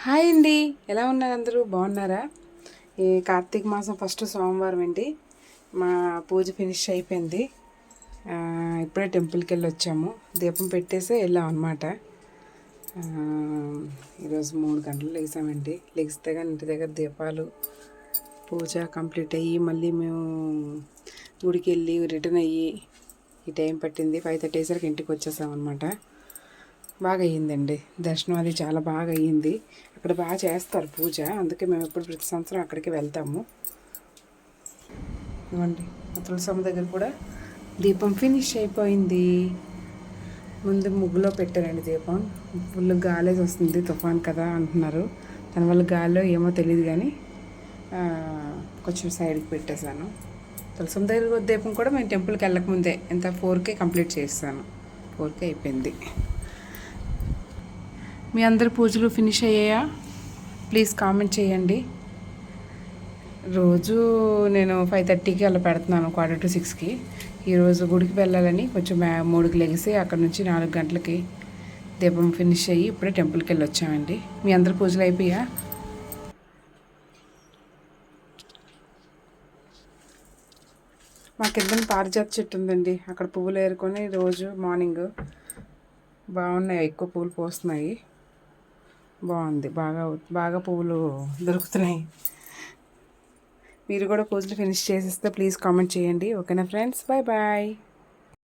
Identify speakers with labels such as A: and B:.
A: Hi అండి, ఎలా ఉన్నారు? అందరూ బాగున్నారా? ఈ కార్తీక మాసం ఫస్ట్ సోమవారం అండి. మా పూజ ఫినిష్ అయిపోయింది. ఇప్పుడే టెంపుల్కి వెళ్ళి వచ్చాము. దీపం పెట్టేసి వెళ్ళాం అనమాట. ఈరోజు 3 గంటలు లేసామండి. లెగిస్తే కానీ ఇంటి దగ్గర దీపాలు పూజ కంప్లీట్ అయ్యి మళ్ళీ మేము గుడికి వెళ్ళి రిటర్న్ అయ్యి ఈ టైం పట్టింది. 5:30 అయ్యేసరికి ఇంటికి వచ్చేసాం అనమాట. బాగా అయ్యిందండి దర్శనం. అది చాలా బాగా అయ్యింది. అక్కడ బాగా చేస్తారు పూజ, అందుకే మేము ఎప్పుడు ప్రతి సంవత్సరం అక్కడికి వెళ్తాము. ఇవ్వండి, తులసమ్మ దగ్గర కూడా దీపం ఫినిష్ అయిపోయింది. ముందు ముగ్గులో పెట్టారండి దీపం. ఫుల్ గాలేజ్ వస్తుంది, తుఫాన్ కదా అంటున్నారు. దానివల్ల గాల్లో ఏమో తెలియదు కానీ కొంచెం సైడ్కి పెట్టేశాను. తులసమ్మ దగ్గర దీపం కూడా మేము టెంపుల్కి వెళ్ళకముందే 4కే కంప్లీట్ చేస్తాను. 4కే అయిపోయింది. మీ అందరి పూజలు ఫినిష్ అయ్యాయా? ప్లీజ్ కామెంట్ చేయండి. రోజు నేను 5:30కి అలా పెడుతున్నాను, 5:45కి. ఈరోజు గుడికి వెళ్ళాలని కొంచెం 3కి లెగిసి అక్కడ నుంచి 4 గంటలకి దీపం ఫినిష్ అయ్యి ఇప్పుడే టెంపుల్కి వెళ్ళి వచ్చామండి. మీ అందరి పూజలు అయిపోయా? మా కింద పారిజాత చెట్టు ఉందండి, అక్కడ పువ్వులు ఏరుకొని రోజు మార్నింగ్ బాగున్నాయి, ఎక్కువ పువ్వులు పోస్తున్నాయి. బాగుంది, బాగా బాగా పువ్వులు దొరుకుతున్నాయి. మీరు కూడా పూజలు ఫినిష్ చేసేస్తే ప్లీజ్ కామెంట్ చేయండి. ఓకేనా ఫ్రెండ్స్? Bye bye.